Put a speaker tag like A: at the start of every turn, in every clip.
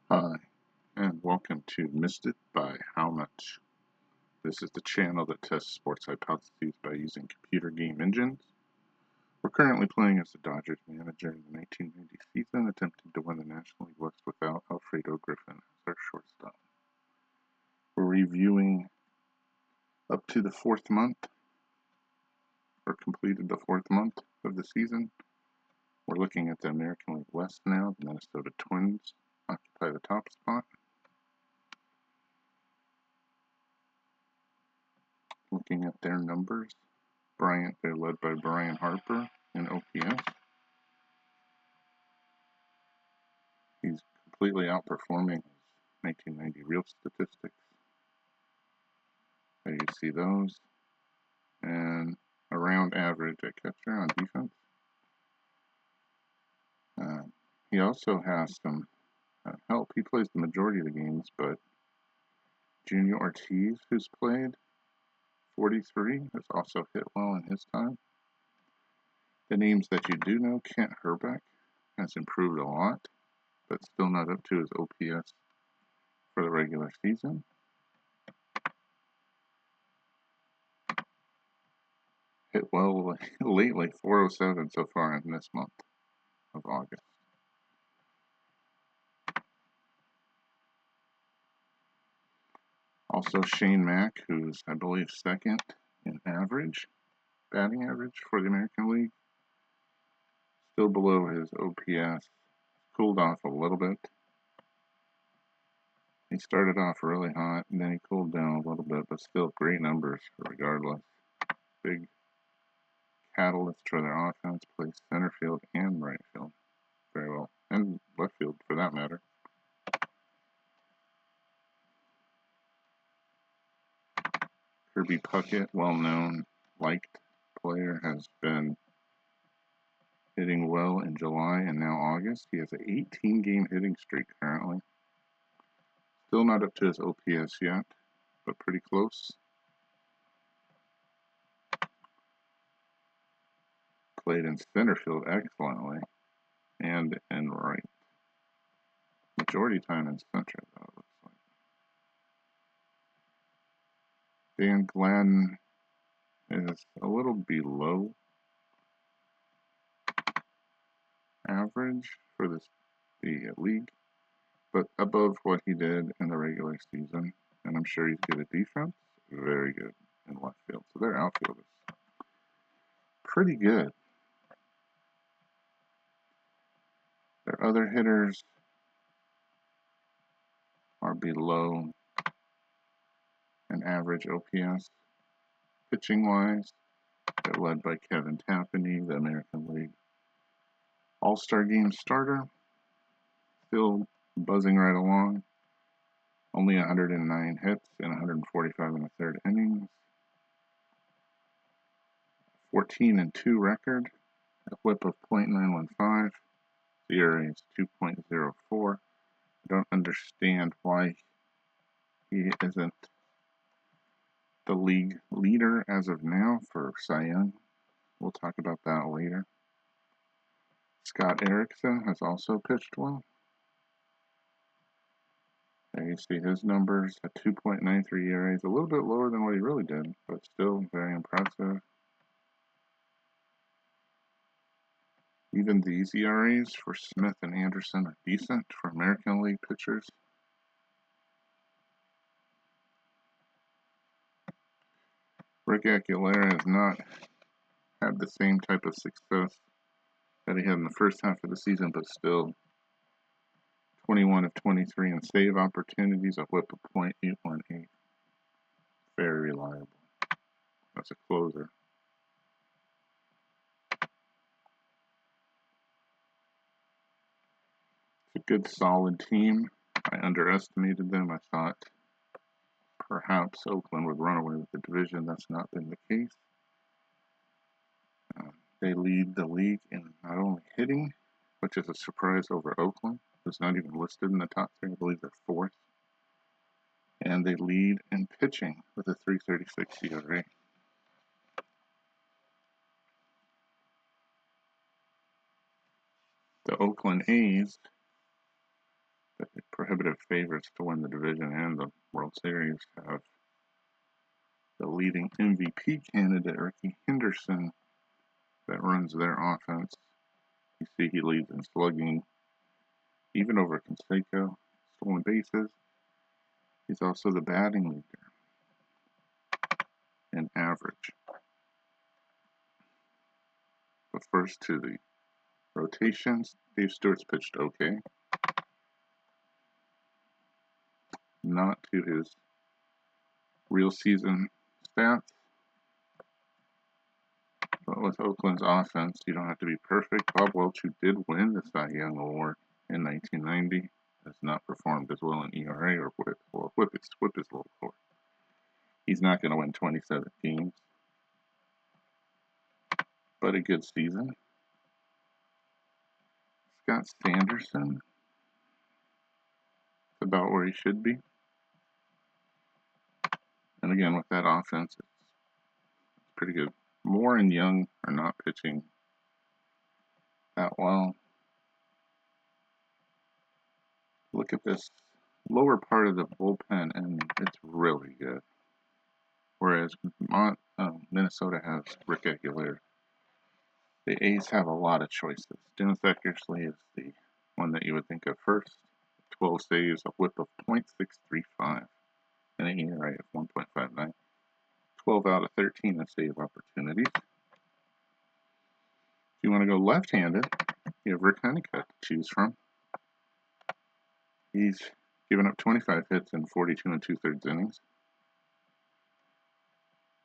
A: Hi, and welcome to Missed It by How Much. This is the channel that tests sports hypotheses by using computer game engines. We're currently playing as the Dodgers manager in the 1990 season, attempting to win the National League West without Alfredo Griffin as our shortstop. We're reviewing up to the fourth month, or completed the fourth month of the season. We're looking at the American League West now. The Minnesota Twins occupy the top spot. Looking at their numbers, they're led by Brian Harper in OPS. He's completely outperforming his 1990 real statistics. There you see those. And around average at catcher on defense. He also has some help. He plays the majority of the games, but Junior Ortiz, who's played 43, has also hit well in his time. The names that you do know, Kent Hrbek has improved a lot, but still not up to his OPS for the regular season. Hit well late, like 407 so far in this month of August. Also Shane Mack, who's, I believe, second in batting average for the American League. Still below his OPS. Cooled off a little bit. He started off really hot, and then he cooled down a little bit, but still great numbers regardless. Big catalyst for their offense, plays center field and right field very well, and left field for that matter. Kirby Puckett, well-known, liked player, has been hitting well in July and now August. He has an 18-game hitting streak currently. Still not up to his OPS yet, but pretty close. Played in center field excellently and in right. Majority time in center, though, it looks like. Dan Gladden is a little below average for the league, but above what he did in the regular season. And I'm sure he's good at defense. Very good in left field. So their outfield is pretty good. Their other hitters are below an average OPS. Pitching-wise, they're led by Kevin Tapani, the American League All-Star Game starter. Still buzzing right along. Only 109 hits and 145 in the third innings. 14-2 record, a whip of .915. The ERA is 2.04. I don't understand why he isn't the league leader as of now for Cy Young. We'll talk about that later. Scott Erickson has also pitched well. There you see his numbers, a 2.93 ERA. Is a little bit lower than what he really did, but still very impressive. Even these ERAs for Smith and Anderson are decent for American League pitchers. Rick Aguilera has not had the same type of success that he had in the first half of the season, but still 21 of 23 in save opportunities, a whip of .818. Very reliable. That's a closer. It's a good, solid team. I underestimated them. I thought perhaps Oakland would run away with the division. That's not been the case. They lead the league in not only hitting, which is a surprise over Oakland, who's not even listed in the top three. I believe they're fourth. And they lead in pitching with a 3.36 ERA. The Oakland A's, prohibitive favorites to win the division and the World Series have the leading MVP candidate, Ricky Henderson, that runs their offense. You see he leads in slugging, even over Canseco, stolen bases. He's also the batting leader in average. But first to the rotations, Dave Stewart's pitched okay. Not to his real season stats. But with Oakland's offense, you don't have to be perfect. Bob Welch, who did win the Cy Young Award in 1990, has not performed as well in ERA or WHIP. Well, WHIP is a little lower. He's not going to win 27 games, but a good season. Scott Sanderson, about where he should be. And again, with that offense, it's pretty good. Moore and Young are not pitching that well. Look at this lower part of the bullpen, and it's really good. Whereas Minnesota has Rick Aguilar. The A's have a lot of choices. Dennis Eckersley is the one that you would think of first. 12 saves, a whip of .635, and an ERA of 1.59. 12 out of 13 of save opportunities. If you want to go left-handed, you have Rick Honeycutt to choose from. He's given up 25 hits in 42 2/3 innings.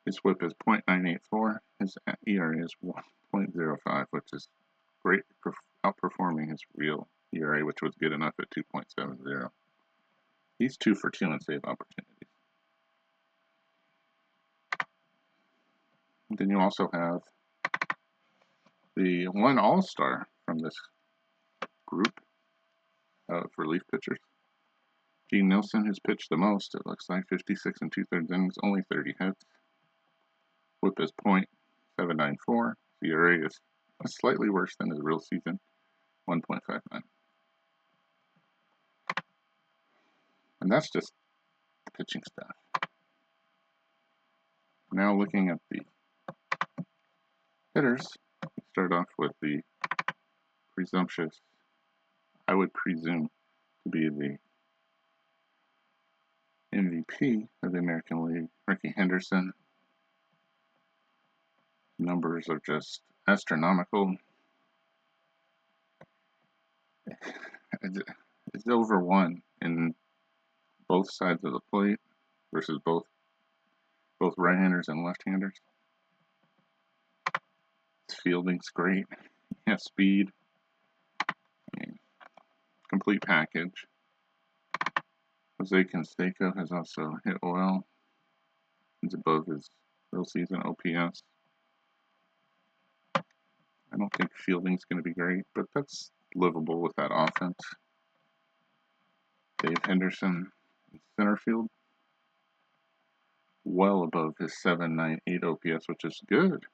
A: His whip is .984. His ERA is 1.05, which is great, outperforming his real ERA, which was good enough at 2.70. He's 2 for 2 in save opportunities. And then you also have the one all-star from this group of relief pitchers. Gene Nilsson has pitched the most, it looks like, 56 2/3 innings, only 30 hits. Whip is .794. The ERA is slightly worse than his real season, 1.59. And that's just the pitching staff. Now looking at the hitters, we start off with the presumptuous, I would presume to be the MVP of the American League, Ricky Henderson. Numbers are just astronomical. It's over 1 in both sides of the plate versus both right-handers and left-handers. His fielding's great. He has speed. Complete package. Jose Canseco has also hit well. He's above his real season OPS. I don't think fielding's going to be great, but that's livable with that offense. Dave Henderson in center field, well above his 7.98 OPS, which is good,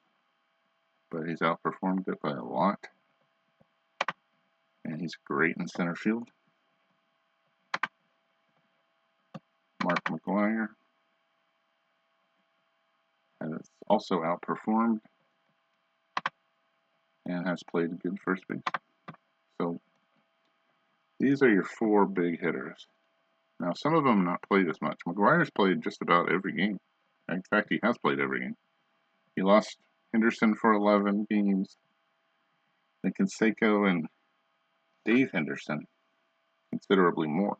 A: but he's outperformed it by a lot. And he's great in center field. Mark McGwire has also outperformed and has played good first base. So these are your 4 big hitters. Now, some of them not played as much. McGwire's played just about every game. In fact, he has played every game. He lost Henderson for 11 games. And Canseco and Dave Henderson considerably more.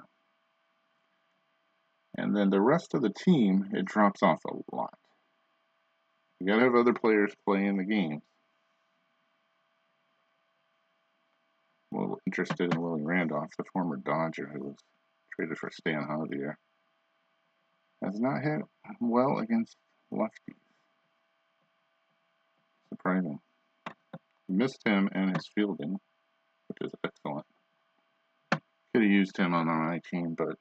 A: And then the rest of the team, it drops off a lot. You gotta have other players play in the games. Well, interested in Willie Randolph, the former Dodger who was traded for Stan Javier, has not hit well against lefties. Surprising. Missed him and his fielding, which is excellent. Could have used him on my team, but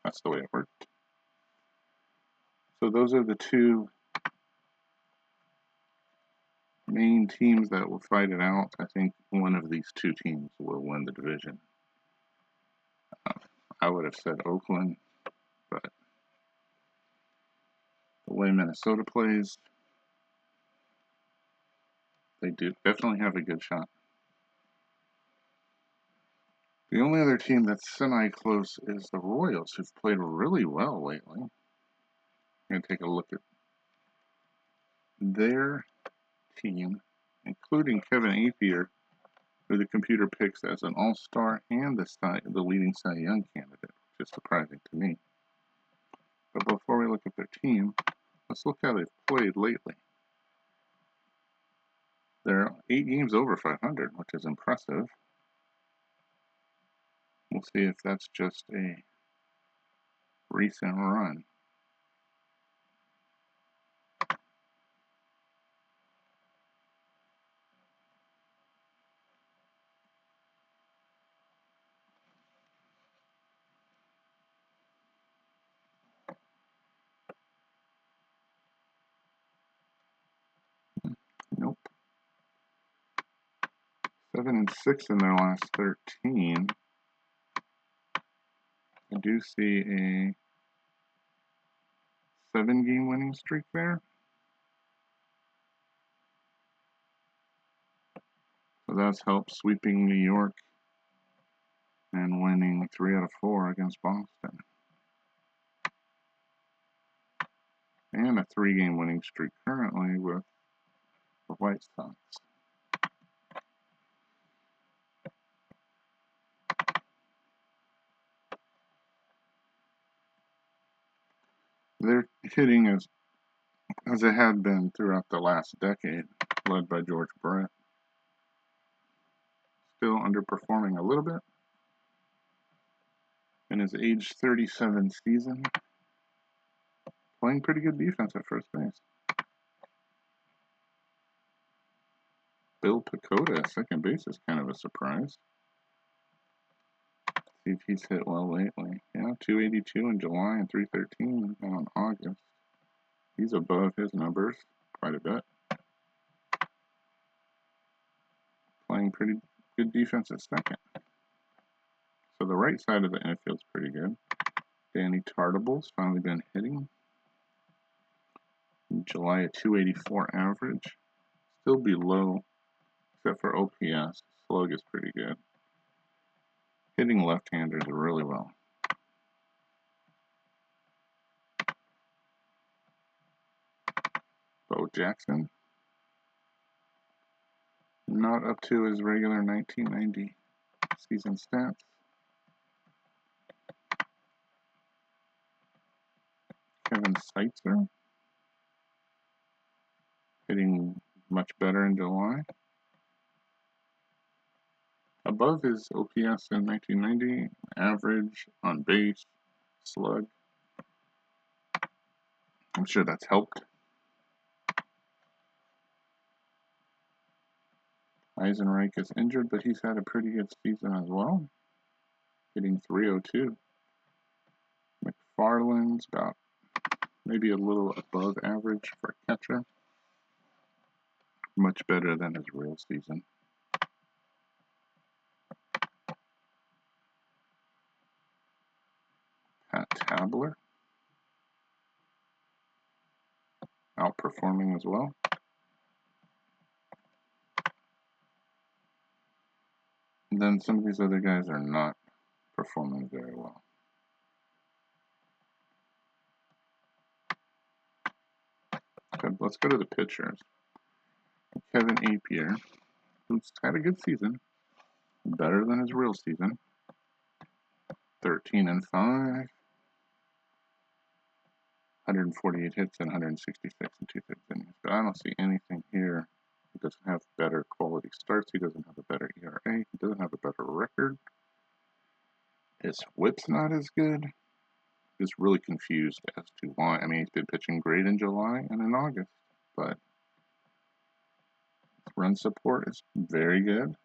A: that's the way it worked. So those are the 2 main teams that will fight it out. I think one of these 2 teams will win the division. I would have said Oakland, but the way Minnesota plays, they do definitely have a good shot. The only other team that's semi-close is the Royals, who've played really well lately. I'm going to take a look at their team, including Kevin Appier, who the computer picks as an all-star and the leading Cy Young candidate, which is surprising to me. But before we look at their team, let's look how they've played lately. They're 8 games over 500, which is impressive. We'll see if that's just a recent run. Nope. 7-6 in their last 13. I do see a 7-game winning streak there. So that's helped sweeping New York and winning 3 out of 4 against Boston. And a 3-game winning streak currently with the White Sox. Their hitting is as it had been throughout the last decade, led by George Brett. Still underperforming a little bit in his age 37 season. Playing pretty good defense at first base. Bill Pacoda at second base is kind of a surprise. See if he's hit well lately. Yeah, 282 in July and 313 in August. He's above his numbers quite a bit. Playing pretty good defense at second. So the right side of the infield's pretty good. Danny Tartable's finally been hitting. In July, a 284 average. Still below, except for OPS. Slug is pretty good. Hitting left-handers really well. Bo Jackson, not up to his regular 1990 season stats. Kevin Seitzer, hitting much better in July. Above his OPS in 1990, average, on base, slug. I'm sure that's helped. Eisenreich is injured, but he's had a pretty good season as well. Hitting 302. McFarland's about maybe a little above average for a catcher. Much better than his real season. Pat Tabler, outperforming as well. And then some of these other guys are not performing very well. Okay, let's go to the pitchers. Kevin Appier, who's had a good season, better than his real season. 13-5, 148 hits and 166 and 2/3 innings. But I don't see anything here. He doesn't have better quality starts. He doesn't have a better ERA. He doesn't have a better record. His whip's not as good. Just really confused as to why. I mean, he's been pitching great in July and in August, but run support is very good.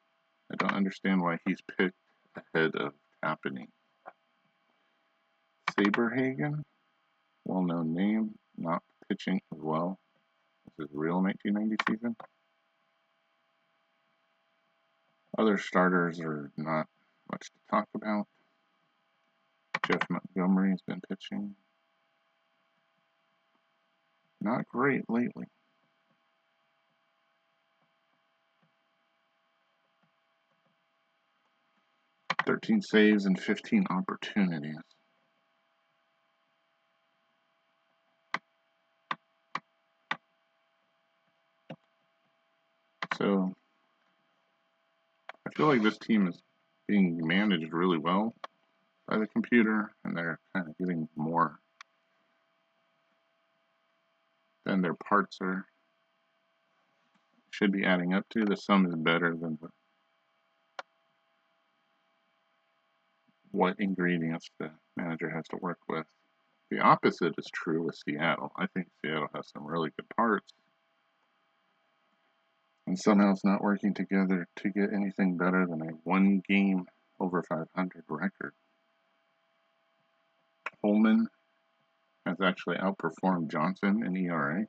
A: I don't understand why he's picked ahead of Tapani. Saberhagen, well-known name, not pitching as well as his real 1990 season. Other starters are not much to talk about. Montgomery's been pitching. Not great lately. "13 saves and 15 opportunities." So I feel like this team is being managed really well by the computer, and they're kind of getting more than their parts should be adding up to. The sum is better than what ingredients the manager has to work with. The opposite is true with Seattle. I think Seattle has some really good parts, and somehow it's not working together to get anything better than a 1-game over 500 record. Holman has actually outperformed Johnson in ERA.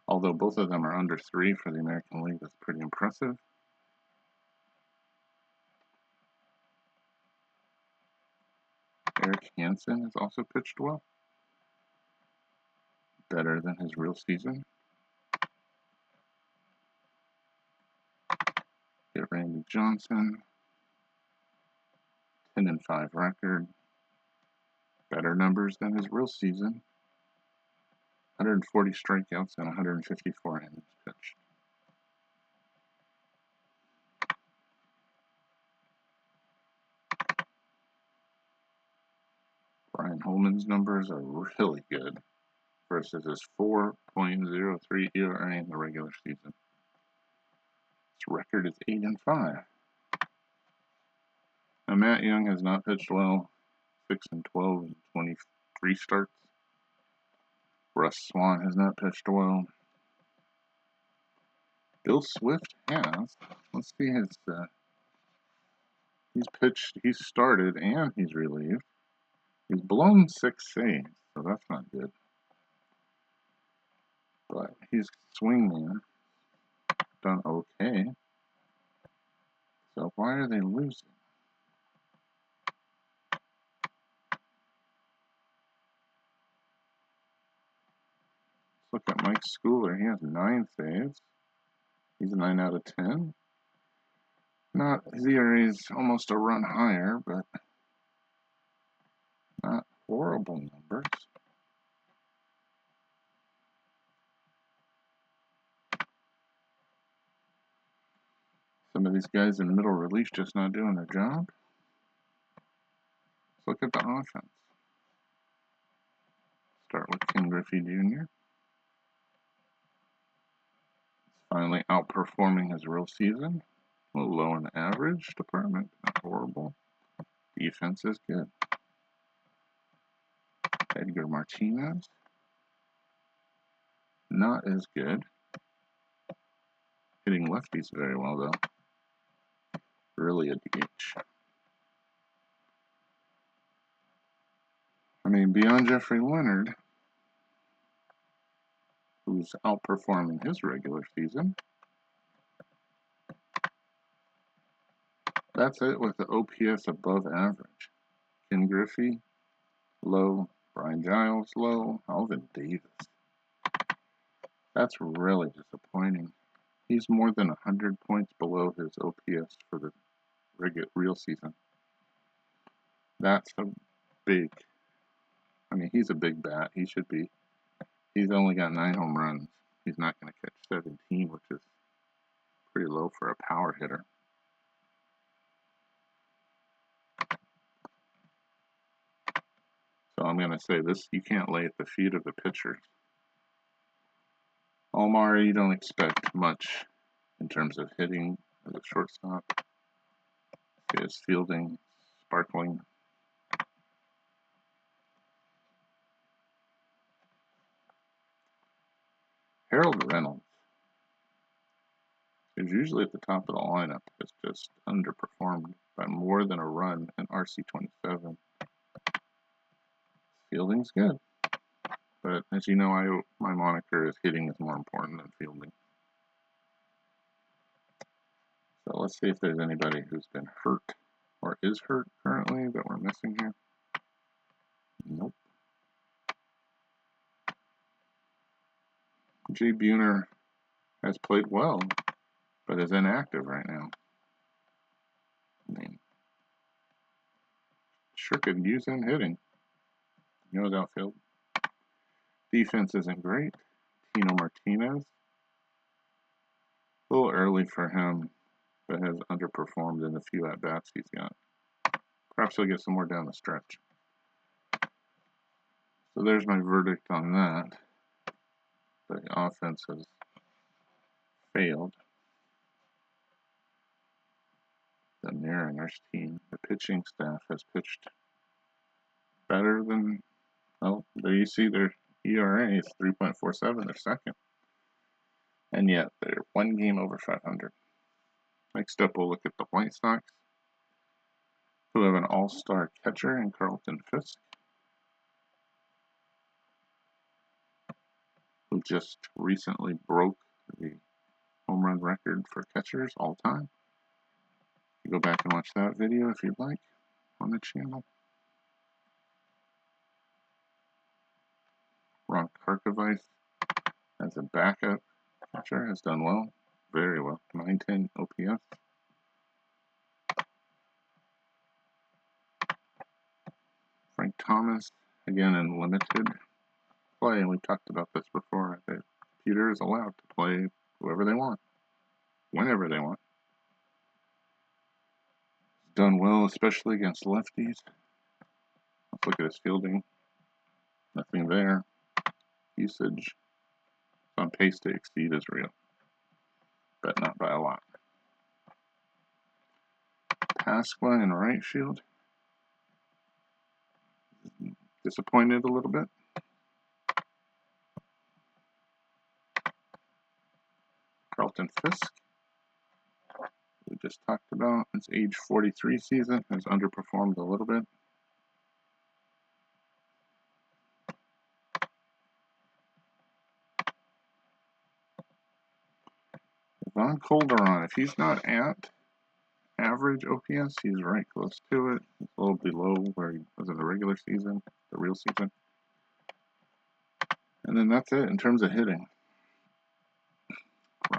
A: Although both of them are under 3 for the American League, that's pretty impressive. Eric Hansen has also pitched well. Better than his real season. Get Randy Johnson. 10-5 record. Better numbers than his real season. 140 strikeouts and 154 innings pitched. Brian Holman's numbers are really good versus his 4.03 ERA in the regular season. His record is 8-5. Now, Matt Young has not pitched well. 6-12 in 23 starts. Russ Swan has not pitched well. Bill Swift has. Let's see his. He's pitched. He's started and he's relieved. He's blown 6 saves, so that's not good. But he's swinging. Done okay. So why are they losing? Let's look at Mike Schooler. He has 9 saves. He's a 9 out of 10. Not, his ERA is almost a run higher, but not horrible numbers. Some of these guys in middle relief just not doing their job. Let's look at the offense. Start with Ken Griffey Jr. He's finally outperforming his real season. A little low in the average department, not horrible. Defense is good. Edgar Martinez, not as good. Hitting lefties very well, though. Really a DH. I mean, beyond Jeffrey Leonard, who's outperforming his regular season. That's it with the OPS above average. Ken Griffey, low. Brian Giles, low. Alvin Davis. That's really disappointing. He's more than 100 points below his OPS for the real season. That's a big, I mean, he's a big bat. He should be. He's only got 9 home runs. He's not going to catch 17, which is pretty low for a power hitter. So I'm going to say this, you can't lay at the feet of the pitchers. Almar, you don't expect much in terms of hitting as a shortstop. His fielding, sparkling. Harold Reynolds, who's usually at the top of the lineup, has just underperformed by more than a run in RC27. Fielding's good. But as you know, my moniker is hitting is more important than fielding. So let's see if there's anybody who's been hurt or is hurt currently that we're missing here. Nope. Jay Buhner has played well, but is inactive right now. I mean, sure could use him hitting. You know, outfield. Defense isn't great. Tino Martinez. A little early for him, but has underperformed in the few at-bats he's got. Perhaps he'll get some more down the stretch. So there's my verdict on that. The offense has failed. The Mariners team, the pitching staff has pitched better than, well, there you see their ERA is 3.47, they're second. And yet they're one game over 500. Next up, we'll look at the White Sox, who have an all-star catcher in Carlton Fisk, who just recently broke the home run record for catchers all time. You go back and watch that video if you'd like on the channel. Ron Karkovice as a backup catcher has done well, very well, 910 OPS. Frank Thomas, again in limited play, and we've talked about this before, that Peter is allowed to play whoever they want, whenever they want. He's done well, especially against lefties. Let's look at his fielding. Nothing there. Usage on pace to exceed is real, but not by a lot. Pasqua in right field. Disappointed a little bit. Carlton Fisk, we just talked about, his age 43 season, has underperformed a little bit. Ivan Calderon, if he's not at average OPS, he's right close to it. He's a little below where he was in the regular season, the real season. And then that's it in terms of hitting.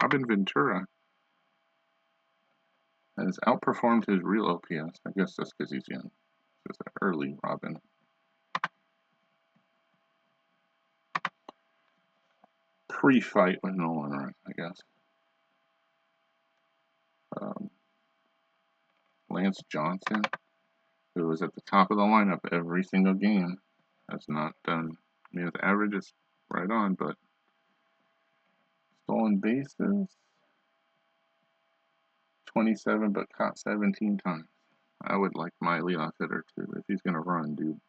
A: Robin Ventura has outperformed his real OPS. I guess that's because he's young. It's an early Robin. Pre-fight with Nolan Ryan, I guess. Lance Johnson, who was at the top of the lineup every single game, has not done. I mean, his average is right on, but stolen bases, 27, but caught 17 times. I would like my leadoff hitter to, if he's going to run, do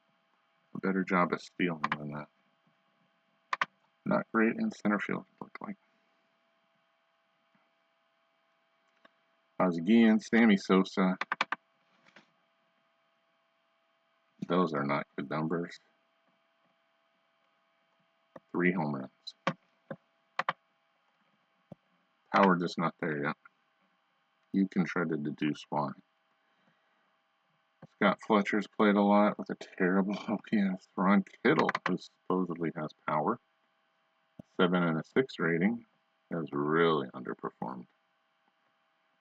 A: a better job of stealing than that. Not great in center field, it looked like. Ozzie Sammy Sosa. Those are not good numbers. 3 home runs. Power just not there yet. You can try to deduce why. Scott Fletcher's played a lot with a terrible OPS. Ron Kittle, who supposedly has power, 7 and a 6 rating, has really underperformed.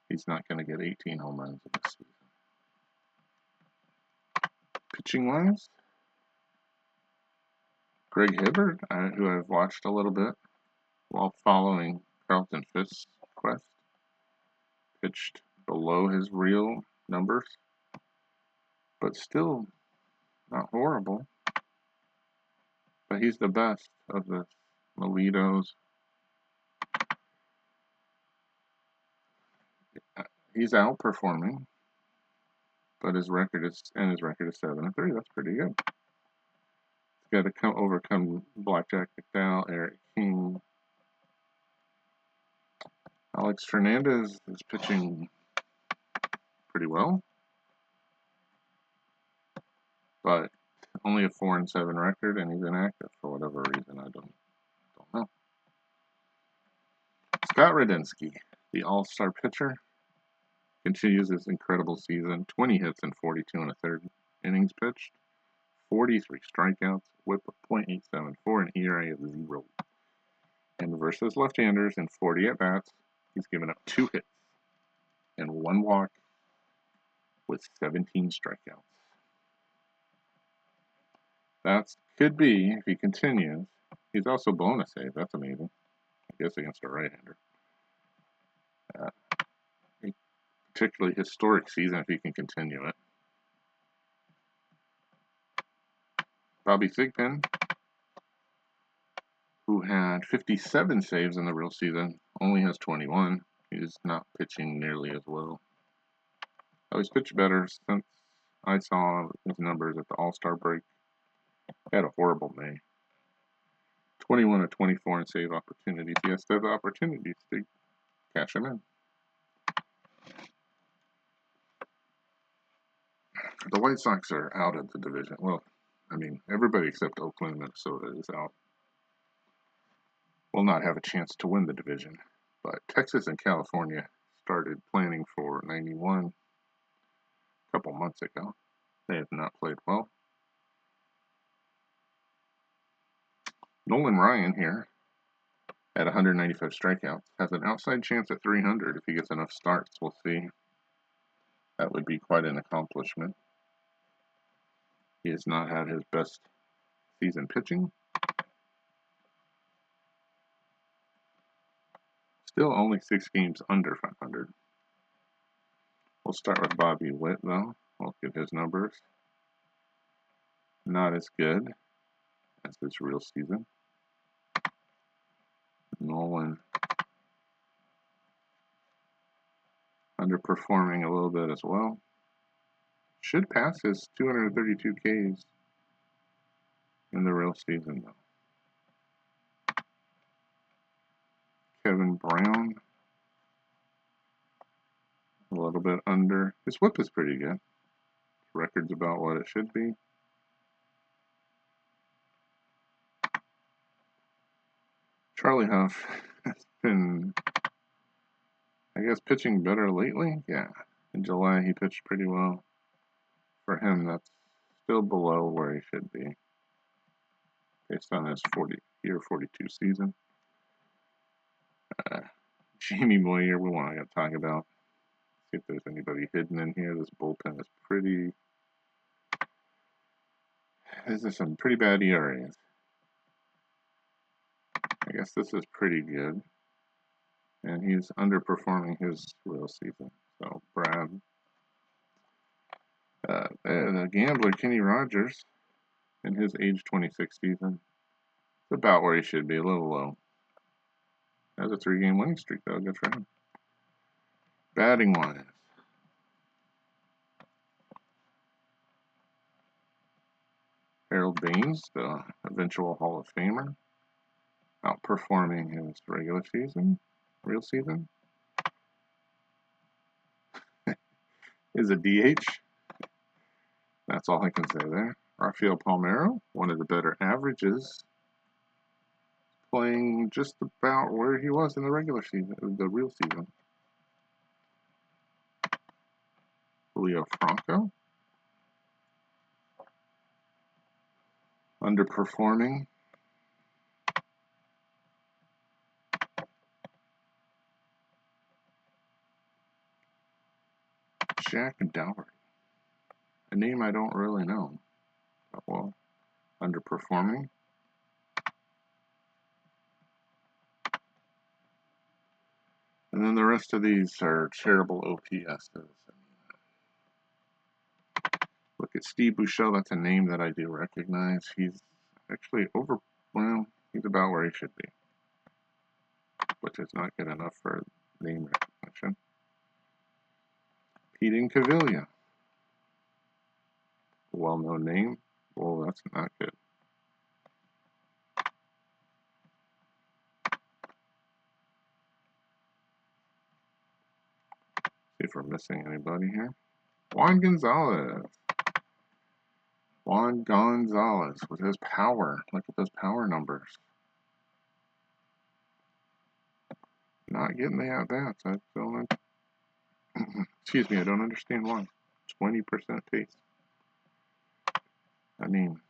A: He's not going to get 18 home runs in this season. Pitching wise, Greg Hibbert, who I've watched a little bit while following Carlton Fisk's quest, pitched below his real numbers, but still not horrible. But he's the best of the Molitos. He's outperforming, but his record is 7-3. That's pretty good. He's got to overcome Blackjack McDowell, Eric King. Alex Fernandez is pitching pretty well, but only a 4-7 record, and he's inactive for whatever reason. I don't know. Scott Radinsky, the all-star pitcher, continues his incredible season. 20 hits and 42 1/3 innings pitched, 43 strikeouts, whip of .874, and ERA of 0. And versus left-handers in 40 at-bats, he's given up 2 hits and 1 walk with 17 strikeouts. That could be, if he continues, he's also blown a save. That's amazing. I guess against a right-hander. A particularly historic season if he can continue it. Bobby Thigpen, who had 57 saves in the real season, only has 21. He's not pitching nearly as well. Oh, he's pitched better since I saw his numbers at the All-Star break. He had a horrible May. 21 of 24 in save opportunities. He has to have opportunities to cash him in. The White Sox are out of the division. Well, I mean, everybody except Oakland and Minnesota is out. Will not have a chance to win the division. But Texas and California started planning for 91 a couple months ago. They have not played well. Nolan Ryan here at 195 strikeouts has an outside chance at 300 if he gets enough starts. We'll see. That would be quite an accomplishment. He has not had his best season pitching. Still only 6 games under 500. We'll start with Bobby Witt, though. We'll get his numbers. Not as good as his real season. Nolan underperforming a little bit as well. Should pass his 232 Ks in the real season, though. Kevin Brown, a little bit under. His whip is pretty good. His record's about what it should be. Charlie Huff has been, I guess, pitching better lately. Yeah, in July he pitched pretty well. For him, that's still below where he should be, based on his 42 season. Jamie Moyer, we want to talk about. See if there's anybody hidden in here. This bullpen is pretty. This is some pretty bad ERAs. I guess this is pretty good. And he's underperforming his real season. So, Brad. The gambler, Kenny Rogers, in his age 26 season, it's about where he should be, a little low. Has a 3-game winning streak, though. Good for him. Batting wise. Harold Baines, the eventual Hall of Famer, outperforming his regular season, real season. Is a DH. That's all I can say there. Rafael Palmeiro, one of the better averages, playing just about where he was in the regular season, the real season. Julio Franco, underperforming. Jack Dougherty, a name I don't really know, but well, underperforming. And then the rest of these are terrible OPSs. Look at Steve Buechele, that's a name that I do recognize. He's actually he's about where he should be, which is not good enough for name recognition. Pete Incaviglia, well-known name. Well, that's not good. See if we're missing anybody here. Juan Gonzalez. Juan Gonzalez with his power. Look at those power numbers. Not getting the at-bats. I don't. Excuse me. I don't understand why. 20% pace. mean,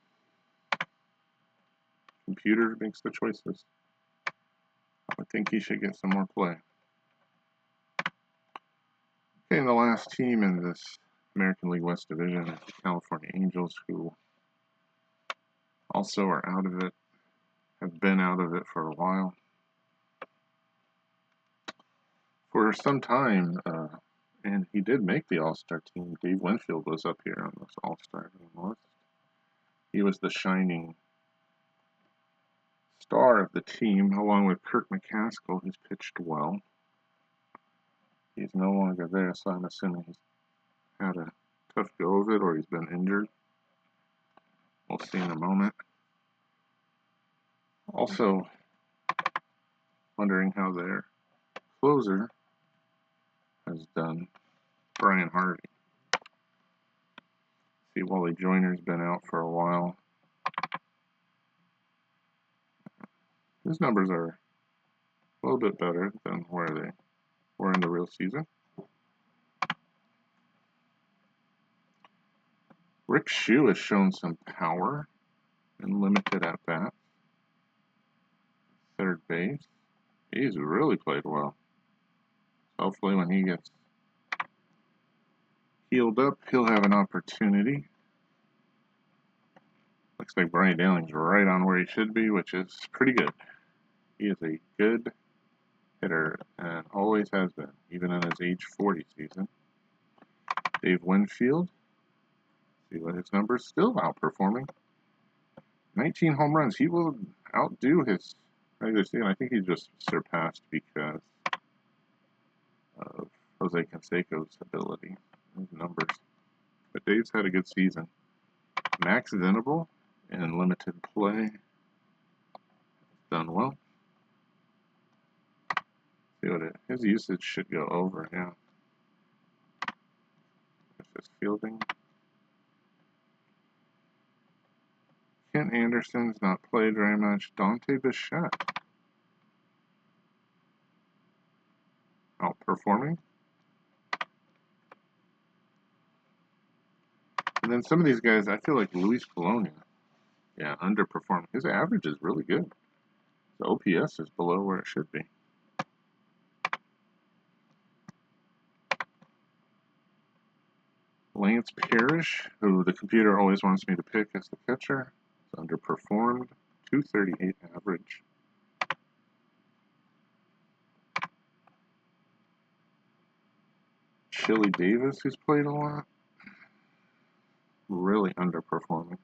A: computer makes the choices. I think he should get some more play. Okay, and the last team in this American League West Division is the California Angels, who also are out of it, have been out of it for a while. For some time, and he did make the All-Star team. Dave Winfield was up here on this All-Star list. He was the shining star of the team, along with Kirk McCaskill, who's pitched well. He's no longer there, so I'm assuming he's had a tough go of it, or he's been injured. We'll see in a moment. Also, wondering how their closer has done, Brian Harvey. See, Wally Joyner's been out for a while. His numbers are a little bit better than where they were in the real season. Rick Shue has shown some power and limited at bats. Third base. He's really played well. Hopefully when he gets healed up, he'll have an opportunity. Looks like Brian Dahling's right on where he should be, which is pretty good. He is a good hitter and always has been, even in his age 40 season. Dave Winfield. See what his numbers, still outperforming. 19 home runs. He will outdo his regular season. I think he just surpassed because of Jose Canseco's ability, his numbers. But Dave's had a good season. Max Venable in limited play. Done well. See what his usage should go over, yeah. It's just fielding. Kent Anderson's not played very much. Dante Bichette. Outperforming. And then some of these guys, I feel like Luis Polonia, yeah, underperforming. His average is really good. The OPS is below where it should be. Lance Parrish, who the computer always wants me to pick as the catcher, is underperformed. 238 average. Chili Davis, who's played a lot, really underperforming.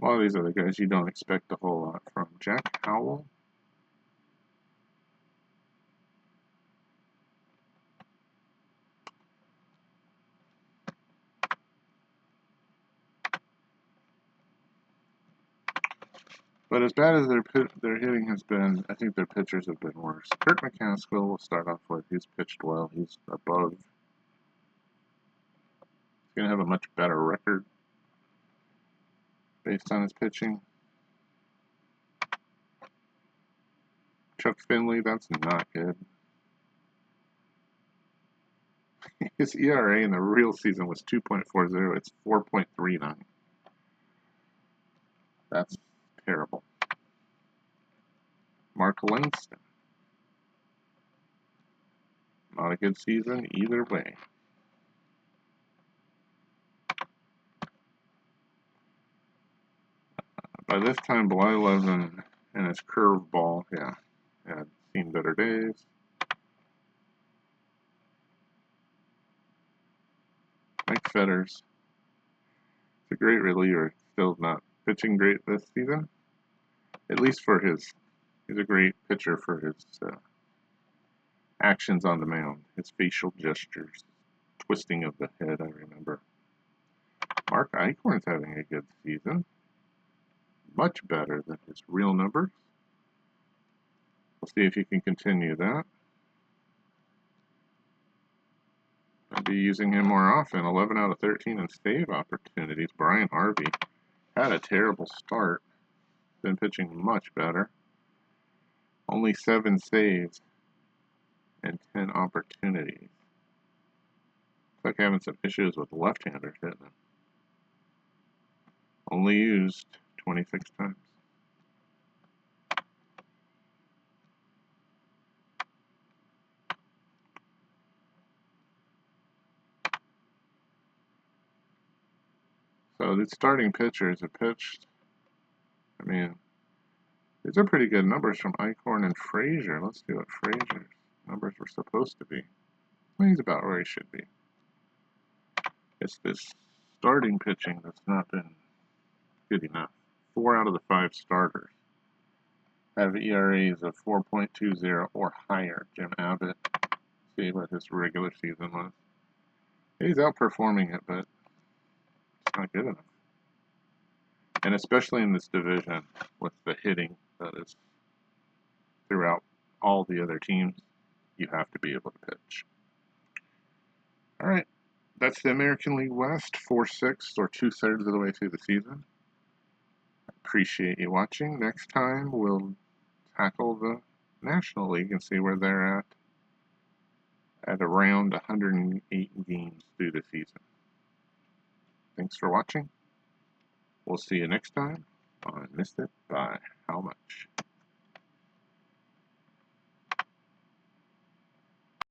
A: A lot of these other guys you don't expect a whole lot from. Jack Howell. But as bad as their hitting has been, I think their pitchers have been worse. Kirk McCaskill will start off with. He's pitched well. He's above. He's going to have a much better record based on his pitching. Chuck Finley, that's not good. His ERA in the real season was 2.40. It's 4.39. That's terrible. Mark Langston. Not a good season either way. By this time, Blyleven and his curveball, yeah, had seen better days. Mike Fetters. It's a great reliever. Still not pitching great this season. At least for he's a great pitcher for his actions on the mound, his facial gestures, twisting of the head, I remember. Mark Eichhorn's having a good season. Much better than his real numbers. We'll see if he can continue that. I'll be using him more often. 11 out of 13 in save opportunities. Brian Harvey had a terrible start. Been pitching much better. Only 7 saves and 10 opportunities. It's like having some issues with left-handers hitting him. Only used 26 times. So the starting pitchers have pitched. I mean, these are pretty good numbers from Eichhorn and Frazier. Let's see what Frazier's numbers were supposed to be. Well, he's about where he should be. It's this starting pitching that's not been good enough. 4 out of the 5 starters have ERAs of 4.20 or higher. Jim Abbott, see what his regular season was. He's outperforming it, but it's not good enough. And especially in this division with the hitting that is throughout all the other teams, you have to be able to pitch. All right, that's the American League West, 4/6 or 2/3 of the way through the season. Appreciate you watching. Next time we'll tackle the National League and see where they're at around 108 games through the season. Thanks for watching. We'll see you next time on Missed It by How Much.